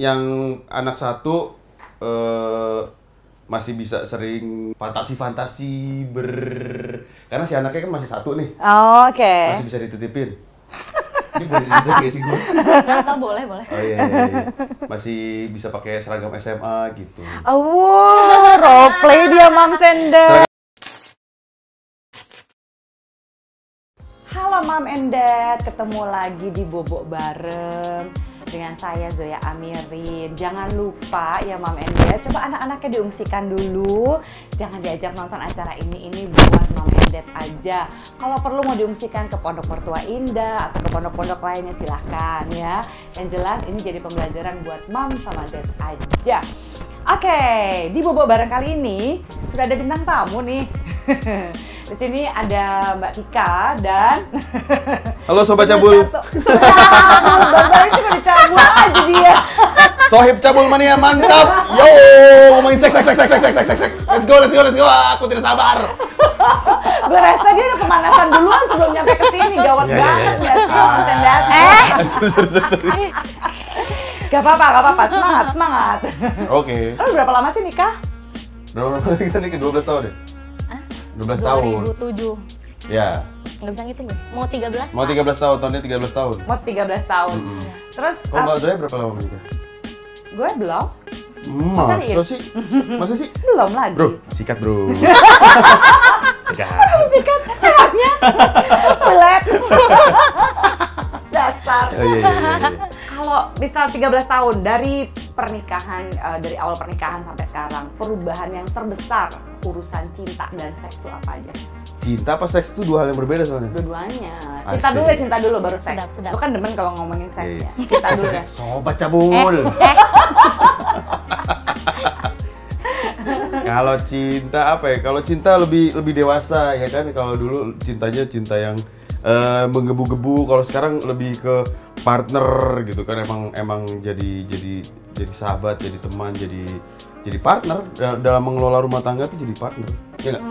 yang anak satu masih bisa sering fantasi karena si anaknya kan masih satu nih. Oh, oke. Masih bisa dititipin. Ini boleh dititip gak sih gue? Atau boleh. Oh iya. Masih bisa pakai seragam SMA gitu. Oh, role play dia Mams and Dad. Halo Mom and Dad, ketemu lagi di Bobo Bareng dengan saya Zoya Amirin. Jangan lupa ya Mom and Dad, coba anak-anaknya diungsikan dulu. Jangan diajak nonton acara ini buat Mom and Dad aja. Kalau perlu mau diungsikan ke Pondok Mertua Indah atau ke pondok-pondok lainnya silahkan ya. Yang jelas ini jadi pembelajaran buat Mom sama Dad aja. Oke, di Bobo Bareng kali ini sudah ada bintang tamu nih. Di sini ada Mbak Tika dan halo Sobat Cabul. Baru cuma dicabul aja dia. Sohib Cabul Mania mantap. Yo, ngomongin seks. Let's go. Aku tidak sabar. Gue rasa dia udah pemanasan duluan sebelum nyampe ke sini. Gawat banget ya sih Mams and Dad. Sorry. Gak apa-apa. Semangat. Oke. Lu berapa lama sih nikah? Berapa lama kita nikah? 12 tahun ya? 12 tahun. 2007. Ya. Nggak bisa ngitung gue. Mau 13? Mau 13 tahun, tahunnya 13 tahun. Mau 13 tahun. Terus Kalau Mbak Zoya berapa lama menikah? gue belum. Masa sih? Belum lagi. Bro, sikat bro. Sikat. Sikat emangnya toilet. Dasar. Iya. Kalau misal 13 tahun dari pernikahan, dari awal pernikahan sampai sekarang, perubahan yang terbesar urusan cinta dan seks itu apa aja? Cinta apa seks itu dua hal yang berbeda soalnya. Dua-duanya. Asik. Cinta dulu baru seks. Sedap. Lu kan demen kalau ngomongin seks Iya. ya. Cinta dulu ya. Sobat Cabul. Kalau cinta apa ya? Kalau cinta lebih dewasa ya kan. Kalau dulu cintanya cinta yang menggebu-gebu. Kalau sekarang lebih ke partner gitu kan. Emang jadi sahabat, jadi teman, jadi partner dalam mengelola rumah tangga tuh jadi partner. Ya nggak?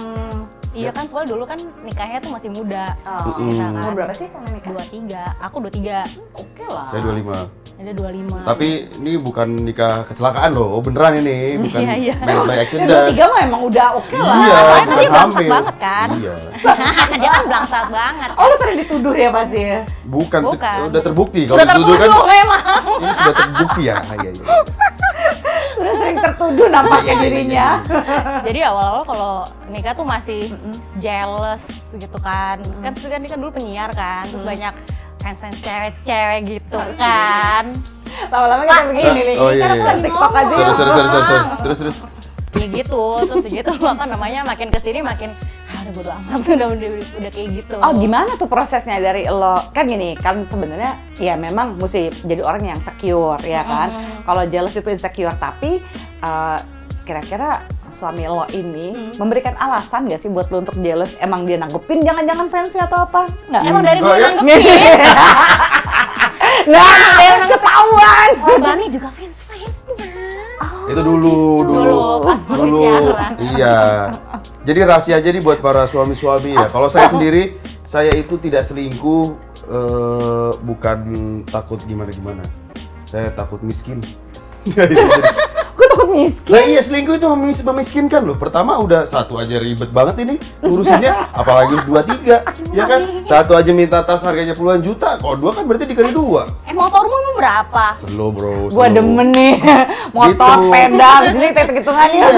Iya kan, soalnya dulu kan nikahnya tuh masih muda. Umur berapa sih kalau nikah? 23. Aku 23. Oke lah. Saya 25. Ada 25. Tapi ini bukan nikah kecelakaan loh, beneran ini, bukan Iya. married by accident. 23 mah emang udah oke lah. Iya, Soalnya bukan dia blangsat hamil. banget kan? Iya. Dia kan blangsat banget. Oh, lu sering dituduh ya pasti ya? Bukan. Bukan. Udah terbukti. Kalau Sudah dituduh kan, tertuduh memang. ini sudah terbukti ya. Iya. Sudah sering tertuduh nampaknya Iya. dirinya. Jadi awal-awal kalau nikah tuh masih jealous gitu kan. Kan dia kan dulu penyiar kan, terus banyak fans cewek-cewek gitu kan. Lama-lama kita begini nih. Oh, iya, Kan iya. bukan TikTok aja. Sorry. Terus. Ya gitu, terus gitu apa namanya makin kesini makin udah bodo amat udah kayak gitu. Oh, gimana tuh prosesnya dari lo? Kan gini, kan sebenarnya ya memang mesti jadi orang yang secure ya kan. Kalau jealous itu insecure, tapi kira-kira suami lo ini memberikan alasan gak sih buat lo untuk jealous? Emang dia nanggepin jangan-jangan fansnya atau apa? Nggak? Emang dari dulu Oh, iya? nanggepin. Nggak, ketahuan. Oh, Bani juga fansnya. Itu dulu. Pas masih siaran. Iya. Jadi rahasia aja nih buat para suami-suami ya. Kalau saya sendiri, saya itu tidak selingkuh bukan takut gimana-gimana. Saya takut miskin. Gue takut miskin. Nah iya, selingkuh itu memiskinkan loh. Pertama udah satu aja ribet banget ini urusinnya, apalagi 2, 3, ya kan? Satu aja minta tas harganya puluhan juta, kalau 2 kan berarti dikali 2. Motormu emang berapa? Slow bro. Gue demen nih, motor, Gitu. sepeda, di sini hitung-hitungannya.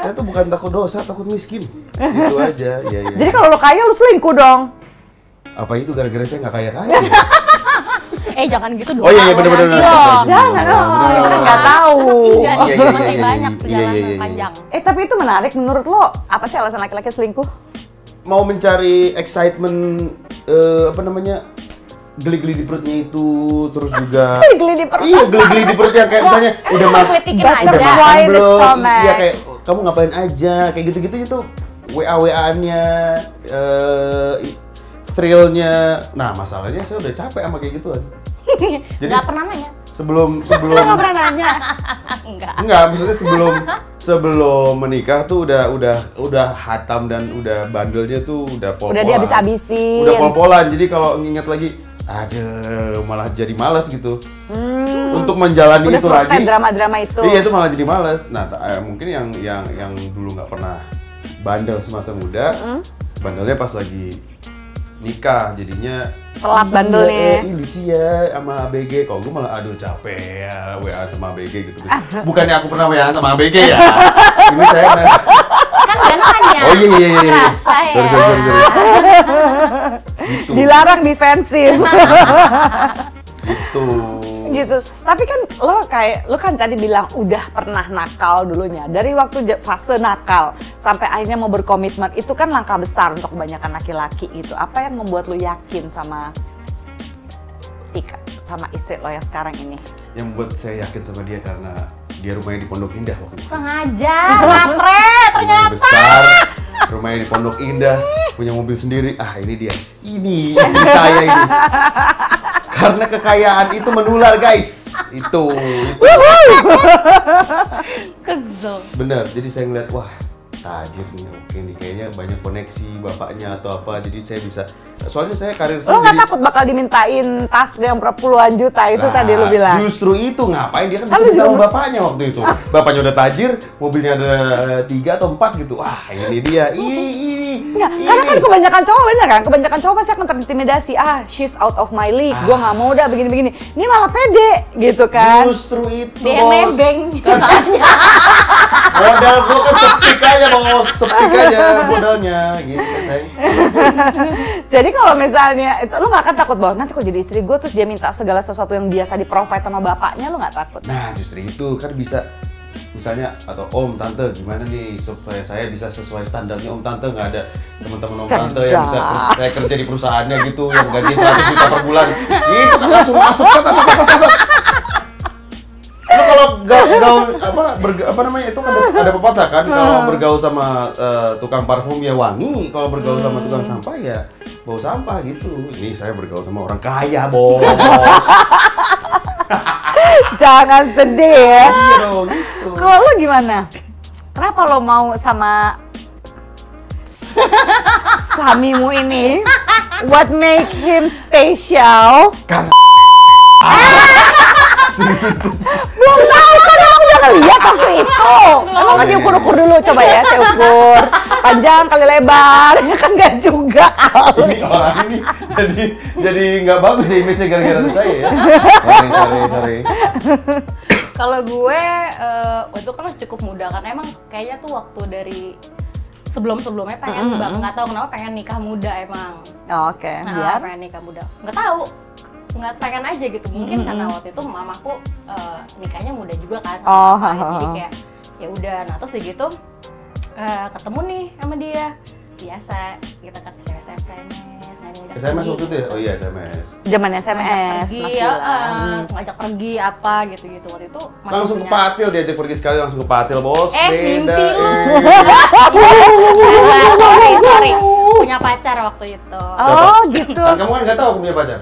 Saya tuh bukan takut dosa, takut miskin. Itu aja, ya. Jadi kalau lo kaya, lo selingkuh dong. Apa itu gara-gara saya nggak kaya-kaya? Jangan gitu dong. Oh iya benar-benar. Jangan dong, kita kan nggak tahu. Iya, Iya. banyak Iya. perjalanan panjang. Tapi itu menarik menurut lo, apa sih alasan laki-laki selingkuh? Mau mencari excitement, geli-geli di perutnya itu, terus juga Geli di perut. Iya, geli-geli di perutnya kayak misalnya udah Kritikin Butter aja. fly. Why the belum? stomach? Iya kayak kamu ngapain aja, kayak gitu-gitu itu WA-WA-annya, thrillnya. Nah masalahnya saya udah capek sama kayak gituan. Jadi Nggak pernah nanya. sebelum Nggak pernah nanya. Enggak. maksudnya sebelum menikah tuh udah hatam dan udah bandelnya tuh udah pol-polan. Udah dihabis-habisin. Udah pol-polan. Jadi kalau nginget lagi malah jadi malas gitu. Untuk menjalani Udah itu selesai lagi. drama-drama itu. Iya, itu malah jadi malas. Nah, mungkin yang dulu nggak pernah bandel semasa muda, bandelnya pas lagi nikah, jadinya Telat bandelnya. Lucu ya sama ABG. Kalau gue malah aduh capek ya WA sama ABG gitu. Bukannya aku pernah WA sama ABG ya. Ini saya Kan gak nanya. Oh iya. Rasa ya. Sorry. Gitu. Dilarang defensif. Gitu. Tapi kan lo kan tadi bilang udah pernah nakal dulunya. Dari waktu fase nakal sampai akhirnya mau berkomitmen, itu kan langkah besar untuk kebanyakan laki-laki gitu. Apa yang membuat lo yakin sama Tika, sama istri lo yang sekarang ini? Yang membuat saya yakin sama dia karena dia rumahnya di Pondok Indah waktu itu. Kurang ajar, matre Rumahnya ternyata. besar, rumahnya di Pondok Indah, punya mobil sendiri. Ah, ini dia. Ini istri saya ini. Karena kekayaan itu menular, guys. Itu. Kesel. Bener, jadi saya ngeliat, wah tajir nih, oke nih, kayaknya banyak koneksi bapaknya atau apa, jadi saya bisa, soalnya saya karir Lo saya nggak takut bakal dimintain tas yang puluhan juta itu tadi lo bilang? Justru itu, ngapain dia kan Kan bisa lu minta juga sama bapaknya waktu itu. Bapaknya udah tajir, mobilnya ada 3 atau 4 gitu. Wah, ini dia. Enggak, karena kan kebanyakan cowok bener kan? Kebanyakan cowok pasti akan terintimidasi. She's out of my league. Gue nggak mau udah begini-begini. Ini malah pede gitu kan? Justru itu, Dia bos. nebeng soalnya. Modal gua kan sepik aja, bos. Sepik aja modalnya gitu, sayang. Jadi kalau misalnya itu lo nggak akan takut bahwa nanti kok jadi istri gue terus dia minta segala sesuatu yang biasa di-provide sama bapaknya, lo nggak takut? Nah, justru itu kan bisa, misalnya, atau om, tante, gimana nih supaya saya bisa sesuai standarnya om, tante, nggak ada teman-teman om, tante yang bisa saya kerja di perusahaannya gitu, yang gaji 100 juta per bulan, itu kan langsung masuk, Lo kalau gaul apa namanya itu kan ada pepatah kan, kalau bergaul sama tukang parfum ya wangi, kalau bergaul sama tukang sampah ya bau sampah gitu. Ini saya bergaul sama orang kaya, bos. Jangan sedih ya. Iya dong, gitu. Kalau lo gimana? Kenapa lo mau sama suamimu ini? What make him special? Kan Belum tahu kan, aku udah ngeliat waktu itu. Emang kan diukur-ukur dulu, coba ya, saya ukur. Panjang kali lebar, ya kan nggak juga kali. ini orang ini jadi nggak bagus ya image-nya gara-gara saya ya. Sorry. Kalau gue waktu itu kan masih cukup muda kan, emang kayaknya tuh waktu dari sebelum-sebelumnya pengen banget, nggak tahu kenapa pengen nikah muda emang. Oke, Nah, biar pengen nikah muda, nggak tahu, nggak pengen aja gitu. Mungkin karena waktu itu mamaku nikahnya muda juga kan, Oh, sama papanya. Jadi kayak ya udah. Nah terus gitu ketemu nih sama dia, biasa kita kan SMS ngajak SMS pergi. waktu itu ya? Oh iya, SMS. zaman Ngajak SMS pergi masih ya, lah. ngajak pergi apa gitu waktu itu masih Langsung ke punya- Patil, diajak pergi sekali langsung ke Patil, bos. mimpi lu. sorry, punya pacar waktu itu. Oh gitu. Kan kamu kan nggak tahu aku punya pacar.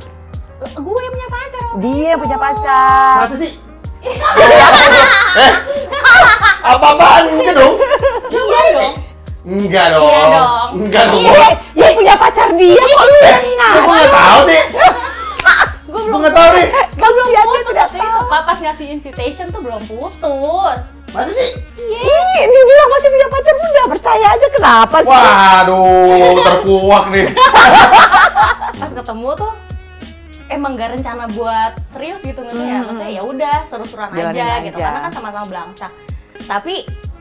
Gue punya pacar waktu Dia itu. punya pacar. Masa sih? Apa-apaan? Enggak dong? Iya dong. Enggak dong. Iya dong. Enggak dong, Iya, bos. dia punya pacar dia. Kok lu yang Kok gue nggak tahu sih? Gue Gue nggak tahu nih. belum Kasihan dia putus tidak waktu itu. Pas ngasih invitation tuh belum putus. Masa sih? Ih, dia bilang masih punya pacar, udah percaya aja, kenapa sih? Waduh, terkuak nih. Pas ketemu tuh emang gak rencana buat serius gitu ngerti ya. Maksudnya ya udah seru-seruan Jalanin aja aja. gitu karena kan sama-sama belangsak. Tapi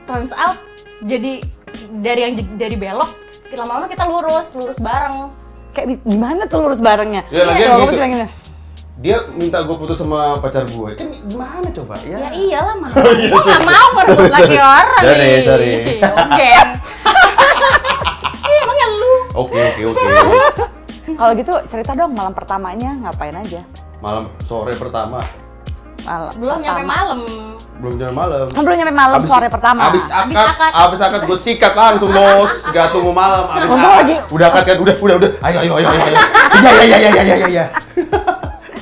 turns out jadi dari belok lama-lama kita lurus bareng. Kayak gimana tuh lurus barengnya? Ya, lagian Kalau gitu. masih pengen. Dia minta gue putus sama pacar gue. Kan gimana coba? Ya iyalah mah. Gue gak mau ngerebut Sorry, lagi orang nih. sorry. Oke. Emangnya lu? Oke. Kalau gitu cerita dong malam pertamanya ngapain aja? Malam sore pertama. Malam Belum nyampe pertama. malam. Belum jalan malam. Belum nyampe malam, sore pertama. Abis akad. akad gue sikat langsung, bos. Gak tunggu malam. Abis Untung akad. lagi- Udah akad kan? Udah. Ayo. Iya.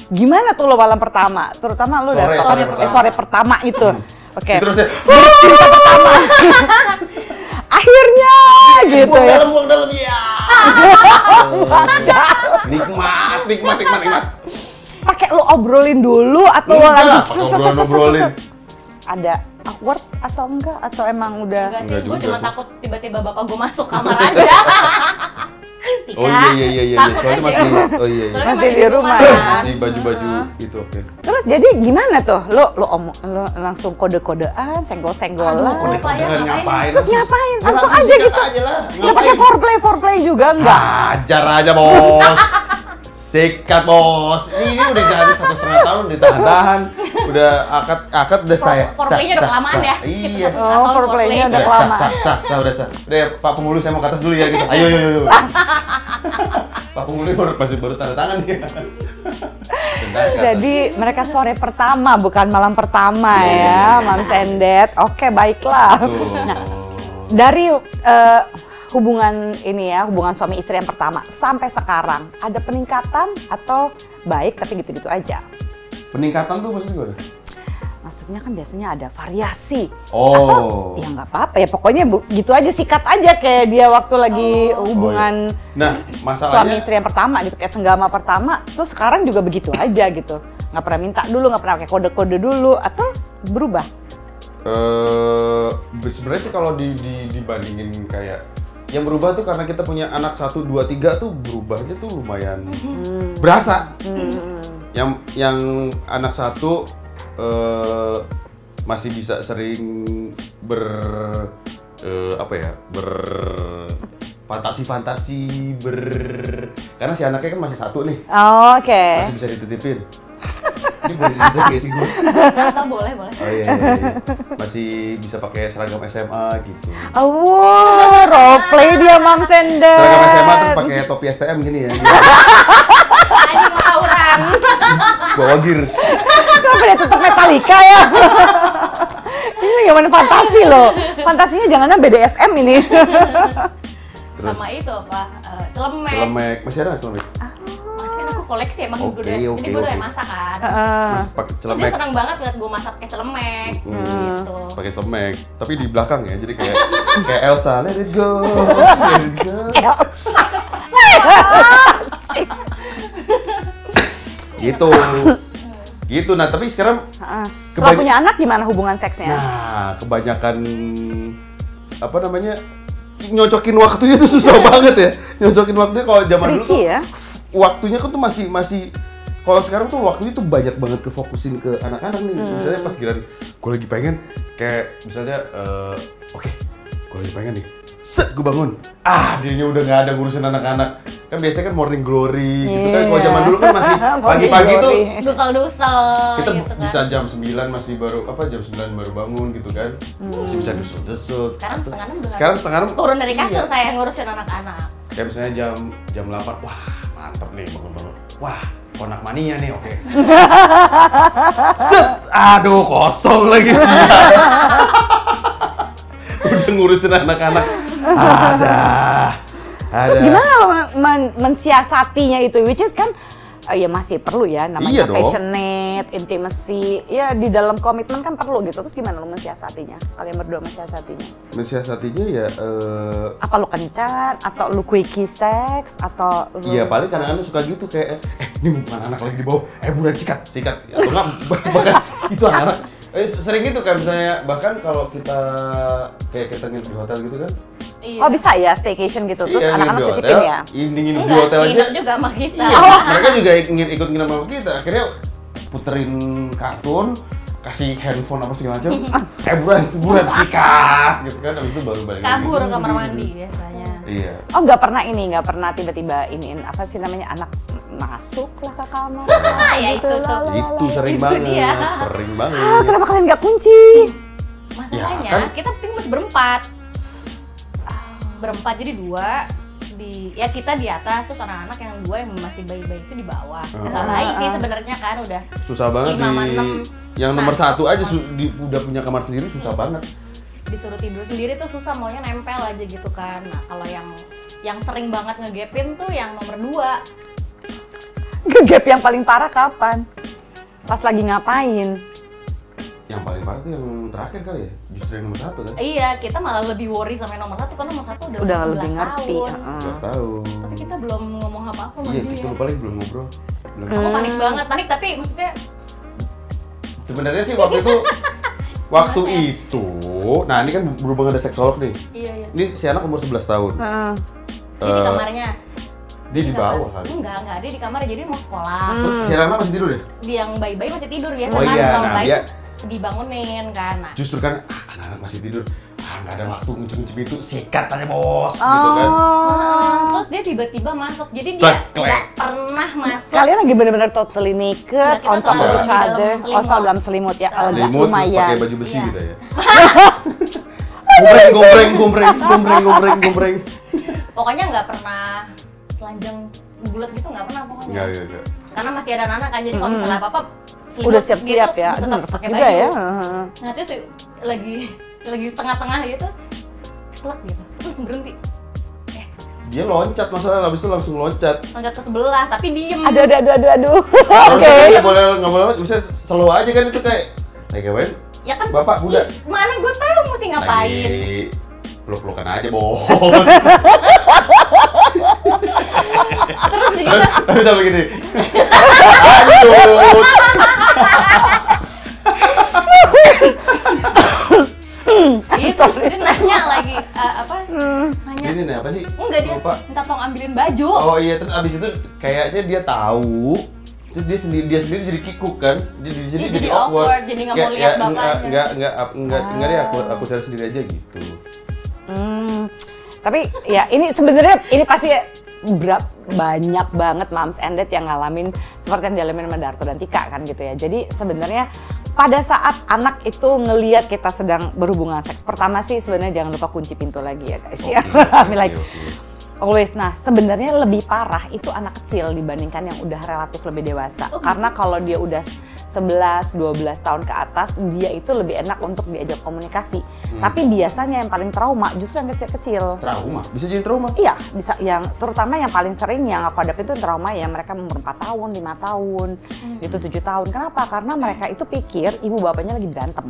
Gimana tuh lo malam pertama? Terutama lo Sore, datang sore pertama. sore pertama itu. Oke. Terus dia, Cinta pertama. Akhirnya gitu ya. buang dalam ya. Nikmat. Pakai lo obrolin dulu atau Enggak lah, langsung pakai obrolin. Ada awkward atau enggak? Atau emang udah? Enggak sih, Enggak gue juga cuma sih. takut tiba-tiba bapak gue masuk kamar aja. Tika, Oh iya. takut Soalnya aja. masih, oh iya. Soalnya Masih di rumah. kan. Masih baju-baju gitu, oke. Terus jadi gimana tuh? Lo langsung kode-kodean, senggol-senggolan. Aduh, Kode-kodean ngapain? Terus ngapain? Ya, Langsung aja sikat gitu. aja lah. Nggak pakai foreplay juga enggak? Hajar aja, Bos. Sikat, Bos. Ini udah jadi 1,5 tahun ditahan-tahan. Udah akad udah saya. Foreplaynya udah kelamaan ya. Iya. Oh, foreplaynya udah Udah, kelamaan. Sah. Udah, Pak Penghulu saya mau ke atas dulu ya gitu. Ayo. Pak Penghulu baru tanda tangan dia. Jadi mereka sore pertama bukan malam pertama Iya. ya, Mam Sendet. Oke, baiklah. Tuh. Nah, dari hubungan ini ya, hubungan suami istri yang pertama sampai sekarang ada peningkatan atau baik tapi gitu-gitu aja? Peningkatan tuh maksudnya gimana? Maksudnya kan biasanya ada variasi. Oh. Atau ya nggak apa-apa ya, pokoknya gitu aja, sikat aja kayak dia waktu lagi hubungan Nah, suami masalahnya istri yang pertama gitu, kayak senggama pertama, terus sekarang juga begitu aja gitu. Nggak pernah minta dulu, nggak pernah pakai kode-kode dulu, atau berubah? sebenarnya sih kalau dibandingin kayak yang berubah tuh karena kita punya anak 1, 2, 3 tuh berubahnya tuh lumayan berasa. Yang anak 1 masih bisa sering berfantasi karena si anaknya kan masih 1 nih, Oh, oke. masih bisa dititipin. Ini boleh cerita gak sih gue? Apa boleh. Oh iya. Masih bisa pakai seragam SMA gitu. Oh, role play dia Mam Sendet. Seragam SMA terus pakai topi STM gini ya. Anjing mau tawuran. Bawa gear. Kenapa dia tetap Metallica ya? Ini lagi mana fantasi loh. Fantasinya jangannya BDSM ini. Terus Sama itu apa? Celemek. celemek. Masih ada nggak celemek? Masih kan aku koleksi emang Oke, udah. Ini oke, gue udah oke. masak kan. Masih pakai Terus dia celemek. senang banget liat gue masak pakai celemek. Gitu. Pakai celemek. Tapi di belakang ya. Jadi kayak Elsa, let it go. Let it go. Elsa. Gitu. Gitu. Nah, tapi sekarang Setelah punya anak gimana hubungan seksnya? nah, kebanyakan apa namanya? Nyocokin waktunya tuh susah banget ya. Nyocokin waktunya kalau zaman dulu tuh Tricky ya? waktunya kan tuh masih kalau sekarang tuh waktunya tuh banyak banget kefokusin ke anak-anak nih. Misalnya pas giliran gue lagi pengen kayak misalnya oke, gue lagi pengen nih. Set, gue bangun. Dianya udah nggak ada ngurusin anak-anak. Kan biasanya kan morning glory gitu kan. Kalau Iya. zaman dulu kan masih pagi-pagi tuh Morning Dusel-dusel kita gitu kan. bisa jam 9 masih baru jam 9 baru bangun gitu kan. Masih bisa dusel-dusel. Sekarang setengah 6 udah Sekarang setengah 6 turun dari kasur iya. saya ngurusin anak-anak. Kayak misalnya jam 8, wah mantep nih bangun-bangun. Wah, konak mania nih, oke. Set, aduh kosong lagi sih. Udah ngurusin anak-anak. Ada. Terus gimana lo mensiasatinya itu? Which is kan ya masih perlu ya namanya Iya dong. passionate, intimacy. Ya di dalam komitmen kan perlu gitu. Terus gimana lo mensiasatinya? Kalian berdua mensiasatinya? Mensiasatinya ya Apa lo kencan? Atau lo quickie sex? Atau lo... iya paling kadang-kadang suka gitu kayak ini bukan anak lagi di bawah, buruan sikat atau enggak bahkan itu anak sering gitu kan misalnya bahkan kalau kita nginep di hotel gitu kan. Iya. Oh bisa ya staycation gitu, terus Iya, anak-anak nginep di titipin hotel, ya? nginep di Enggak, hotel aja. nginep juga sama kita. Iya, mereka juga ikut nginep sama kita. Akhirnya puterin kartun, kasih handphone apa segala macam. buruan sikat gitu kan. Habis itu baru balik lagi. Kabur kamar mandi biasanya. Iya. Oh nggak pernah tiba-tiba iniin apa sih namanya anak masuk lah ke kamar. Ya itu tuh. Itu sering Itu banget, dia. sering banget. Kenapa kalian nggak kunci? Masalahnya Ya, kan? kita masih berempat. Berempat jadi 2 kita di atas terus anak-anak yang 2 yang masih bayi-bayi itu di bawah. Nggak bayi sih sebenarnya kan udah Susah banget 5 sama 6. yang nomor Nah, 1 aja udah punya kamar sendiri susah banget. disuruh tidur sendiri tuh susah, maunya nempel aja gitu kan. Nah kalau yang sering banget ngegapin tuh yang nomor 2. Gap yang paling parah kapan? Pas lagi ngapain? Yang paling parah tuh yang terakhir kali ya, justru yang nomor 1 kan? Iya, kita malah lebih worry sama yang nomor 1 karena nomor 1 udah lebih 11 ngerti. tahun. 11 tahun. Tapi kita belum ngomong apa-apa sama Iya, dia. kita lupa lagi belum ngobrol. Aku panik banget, panik tapi maksudnya Sebenarnya sih waktu itu, nah ini kan berhubungan ada seksolog nih. iya. Ini si anak umur 11 tahun. Dia di kamarnya. Dia di bawah kali. Enggak, dia di kamar jadi mau sekolah. Terus si anak masih tidur ya? Dia yang bayi-bayi masih tidur biasa Oh kan, iya, kalau nah bayi dia dibangunin kan. Nah, justru kan anak-anak masih tidur. Nggak ada waktu nguncep-nguncep itu, sikat aja bos, gitu kan. terus dia tiba-tiba masuk. Jadi dia nggak pernah masuk. Kalian lagi bener-bener totally naked, Kita on top of selalu each di dalam other, selimut. selalu dalam selimut ya, agak Selimut, terus lumayan. pakai baju besi Iya. gitu ya. Gombreng. Pokoknya nggak pernah telanjang bulat gitu, nggak pernah pokoknya. Enggak. Karena masih ada anak kan, jadi kalau misalnya apa-apa selimut Udah siap-siap gitu, ya, tetap nervous pakai juga baju. ya. Nah terus lagi tengah-tengah gitu, selek gitu, terus berhenti. Dia loncat, masalah habis itu langsung loncat. Loncat ke sebelah, tapi diem. Aduh. Oke. Oke. Nggak boleh, bisa slow aja kan itu kayak ngapain? Ya kan, Bapak, Bunda. mana gue tahu mesti ngapain. Lagi peluk-pelukan aja, bos. Terus dia Tapi sampai gini. Lanjut. gitu, dia nanya lagi, nanya. Ini nih apa sih? Enggak, dia Lupa. minta tolong ambilin baju. Oh iya, terus abis itu kayaknya dia tahu. Terus dia sendiri jadi kikuk kan? Jadi awkward, jadi nggak mau lihat bapaknya. Enggak deh, aku cari sendiri aja gitu. Tapi ya ini sebenarnya ini pasti banyak banget moms and dad yang ngalamin seperti yang dialamin sama Darto dan Tika kan gitu ya. Jadi sebenarnya pada saat anak itu ngelihat kita sedang berhubungan seks, pertama sih sebenarnya jangan lupa kunci pintu lagi ya guys ya. Always. Nah, sebenarnya lebih parah itu anak kecil dibandingkan yang udah relatif lebih dewasa. Karena kalau dia udah 11, 12 tahun ke atas, dia itu lebih enak untuk diajak komunikasi. Tapi biasanya yang paling trauma justru yang kecil-kecil. Trauma? Bisa jadi trauma? Iya, bisa. Yang terutama yang paling sering yang aku hadapi itu trauma ya mereka umur 4 tahun, 5 tahun, itu 7 tahun. Kenapa? Karena mereka itu pikir ibu bapaknya lagi berantem.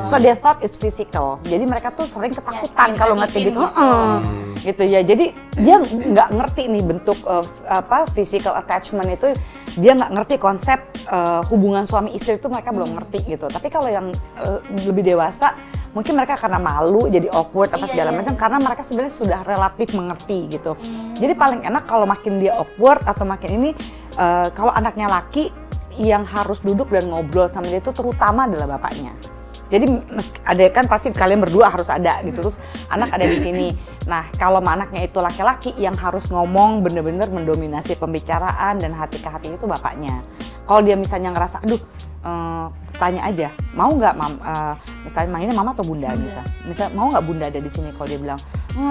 So they thought it's physical. Jadi mereka tuh sering ketakutan kalau ngerti gitu. Gitu ya. Jadi dia nggak ngerti nih bentuk physical attachment itu, dia nggak ngerti konsep hubungan suami istri itu mereka belum ngerti gitu. Tapi kalau yang lebih dewasa mungkin mereka karena malu jadi awkward apa segala macam karena mereka sebenarnya sudah relatif mengerti gitu. Jadi paling enak kalau makin dia awkward atau makin ini kalau anaknya laki yang harus duduk dan ngobrol sama dia itu terutama adalah bapaknya. Jadi ada kan pasti kalian berdua harus ada gitu, terus anak ada di sini. Nah kalau anaknya itu laki-laki yang harus ngomong bener-bener mendominasi pembicaraan dan hati ke hati itu bapaknya. Kalau dia misalnya ngerasa, aduh tanya aja, mau nggak misalnya manggilnya mama atau bunda misal mau nggak bunda ada di sini, kalau dia bilang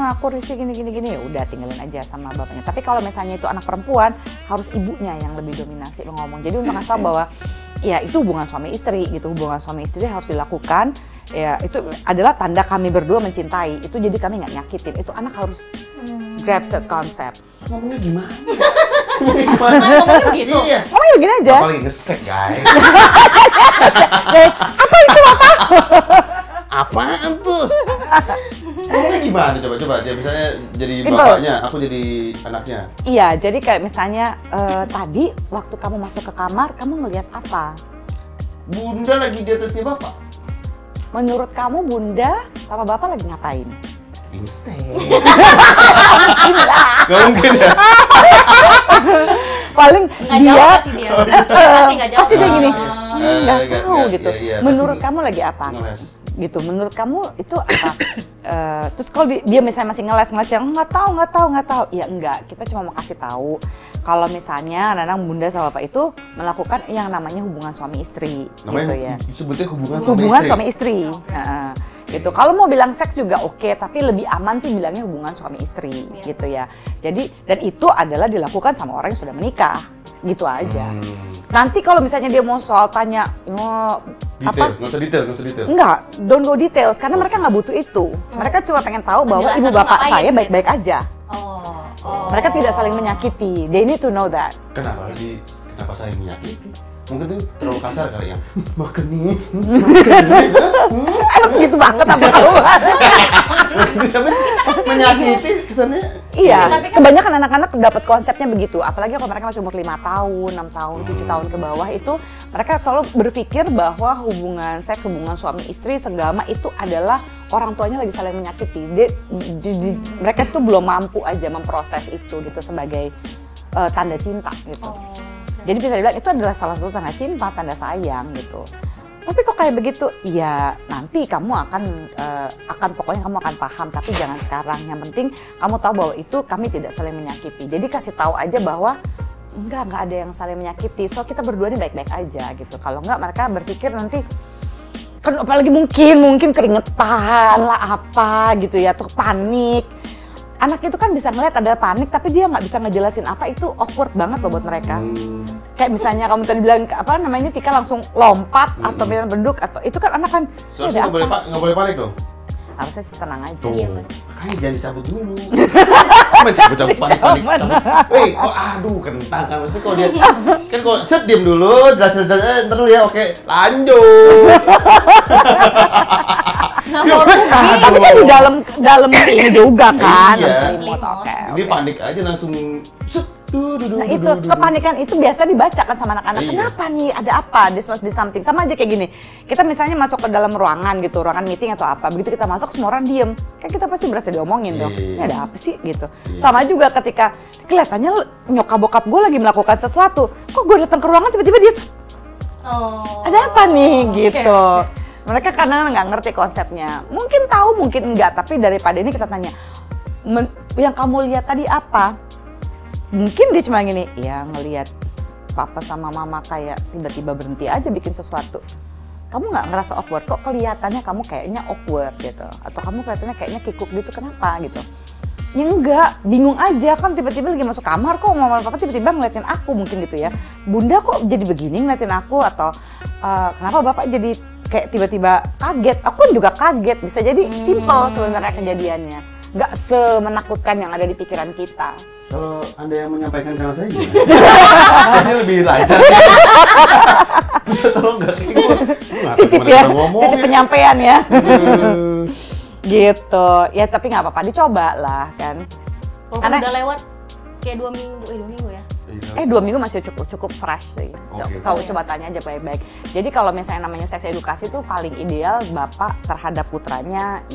aku risih gini ya udah tinggalin aja sama bapaknya. Tapi kalau misalnya itu anak perempuan harus ibunya yang lebih dominasi ngomong. Jadi untuk ngasih tahu bahwa ya itu hubungan suami istri gitu, hubungan suami istri harus dilakukan ya, itu adalah tanda kami berdua mencintai itu, jadi kami nggak nyakitin. Itu anak harus grab that concept. Ngomongnya gimana? Ngomongnya gitu. Iya. Ngomongnya begini aja. Apalagi ngesek guys. Apa itu apa? Apaan tuh? Ngomongnya gimana? Coba dia misalnya jadi Simple. bapaknya, aku jadi anaknya. Iya, jadi kayak misalnya tadi waktu kamu masuk ke kamar, kamu ngelihat apa? Bunda lagi di atasnya bapak. Menurut kamu bunda sama bapak lagi ngapain? Insek. Gak mungkin ya? Paling Nggak dia jawab pasti dia. Pasti nggak jawab. pasti dia gini, nggak nggak, tahu nggak, gitu. iya, Menurut pasti kamu lagi apa? ngeles. Gitu. Menurut kamu itu apa? Terus kalau dia misalnya masih ngeles yang nggak tahu. Ya enggak, kita cuma mau kasih tahu kalau misalnya Nanang bunda sama bapak itu melakukan yang namanya hubungan suami istri, Namanya gitu ya. sebutnya hubungan Suami istri. Gitu. Kalau mau bilang seks juga oke, tapi lebih aman sih bilangnya hubungan suami istri, gitu ya. Jadi dan itu adalah dilakukan sama orang yang sudah menikah, gitu aja. Nanti kalau misalnya dia mau soal tanya, Detail, nggak usah detail. enggak, don't go details karena mereka nggak butuh itu. Mereka cuma pengen tahu bahwa Penjelasan ibu bapak ngapain, saya gitu. baik-baik aja. Oh. Mereka tidak saling menyakiti. They need to know that. Kenapa saling menyakiti? Mungkin tuh terlalu kasar kali ya. Makan nih. Harus gitu banget apa kawan? Tapi menyakiti kesannya. Iya, kebanyakan anak-anak dapat konsepnya begitu. Apalagi kalau mereka masih umur 5 tahun, 6 tahun, 7 tahun ke bawah itu mereka selalu berpikir bahwa hubungan seks, hubungan suami istri seagama itu adalah orang tuanya lagi saling menyakiti. Mereka tuh belum mampu aja memproses itu gitu sebagai tanda cinta gitu. Jadi bisa dibilang itu adalah salah satu tanda cinta, tanda sayang gitu. Tapi kok kayak begitu? Ya nanti kamu akan pokoknya kamu akan paham, tapi jangan sekarang. Yang penting kamu tahu bahwa itu kami tidak saling menyakiti. Jadi kasih tahu aja bahwa enggak ada yang saling menyakiti. So kita berdua ini baik-baik aja gitu. Kalau enggak mereka berpikir nanti kan apalagi mungkin keringetan lah apa gitu ya, tuh panik. Anak itu kan bisa ngeliat ada panik tapi dia nggak bisa ngejelasin apa, itu awkward banget loh buat mereka. Kayak misalnya kamu tadi bilang apa namanya Tika langsung lompat atau bilang beduk atau itu kan anak kan. Soalnya nggak boleh panik dong. Harusnya tenang aja. Iya, makanya jangan dicabut dulu. Cabut panik. Wih, kok aduh kentang kan mesti kalau dia kan kok set diam dulu, jelas ntar dulu ya, oke lanjut. Tapi kan di dalam ini juga kan. Iya. Oke. Ini panik aja langsung set. Nah itu, kepanikan itu biasa dibaca kan sama anak-anak. Kenapa nih, ada apa, this must be something. Sama aja kayak gini, kita misalnya masuk ke dalam ruangan gitu, ruangan meeting atau apa. Begitu kita masuk semua orang diem, kan kita pasti berasa diomongin dong. Ini ada apa sih gitu. Sama juga ketika kelihatannya nyokap bokap gue lagi melakukan sesuatu, kok gue datang ke ruangan tiba-tiba dia ada apa nih gitu. Mereka kadang nggak ngerti konsepnya. Mungkin tahu, mungkin enggak, tapi daripada ini kita tanya, yang kamu lihat tadi apa? Mungkin dia cuma gini, ya ngelihat papa sama mama kayak tiba-tiba berhenti aja bikin sesuatu. Kamu nggak ngerasa awkward, kok kelihatannya kamu kayaknya awkward gitu. Atau kamu kelihatannya kayaknya kikuk gitu, kenapa gitu. Ya enggak, bingung aja kan tiba-tiba lagi masuk kamar kok mama papa tiba-tiba ngeliatin aku mungkin gitu ya. Bunda kok jadi begini ngeliatin aku, atau kenapa bapak jadi kayak tiba-tiba kaget. Aku juga kaget, bisa jadi simple sebenarnya kejadiannya. Nggak semenakutkan yang ada di pikiran kita. Kalau Anda yang menyampaikan karena saya gimana? Kayaknya lebih lancar. Bisa tolong nggak sih? Titip ya, titip penyampaian ya. Gitu, ya tapi nggak apa-apa, dicoba lah kan. Kalau udah lewat kayak 2 minggu ya? 2 minggu masih cukup fresh sih. Coba tanya aja baik-baik. Jadi kalau misalnya namanya seks edukasi itu paling ideal bapak terhadap putranya,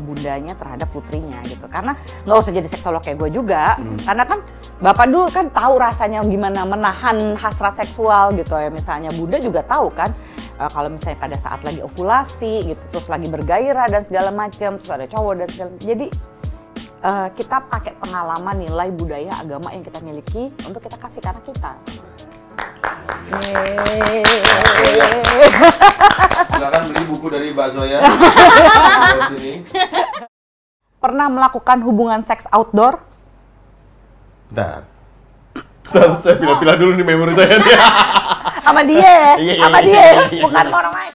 bundanya terhadap putrinya gitu. Karena nggak usah jadi seksolog kayak gue juga. Karena kan bapak dulu kan tahu rasanya gimana menahan hasrat seksual gitu ya. Misalnya bunda juga tahu kan. Kalau misalnya pada saat lagi ovulasi gitu, terus lagi bergairah dan segala macam, terus ada cowok dan segala macam. Jadi kita pakai pengalaman, nilai, budaya, agama yang kita miliki untuk kita kasih ke anak kita. Silakan beli buku dari Mbak Zoya. Pernah melakukan hubungan seks outdoor? Bentar, saya pilih-pilih dulu nih memori saya nih. Sama dia, bukan sama orang lain.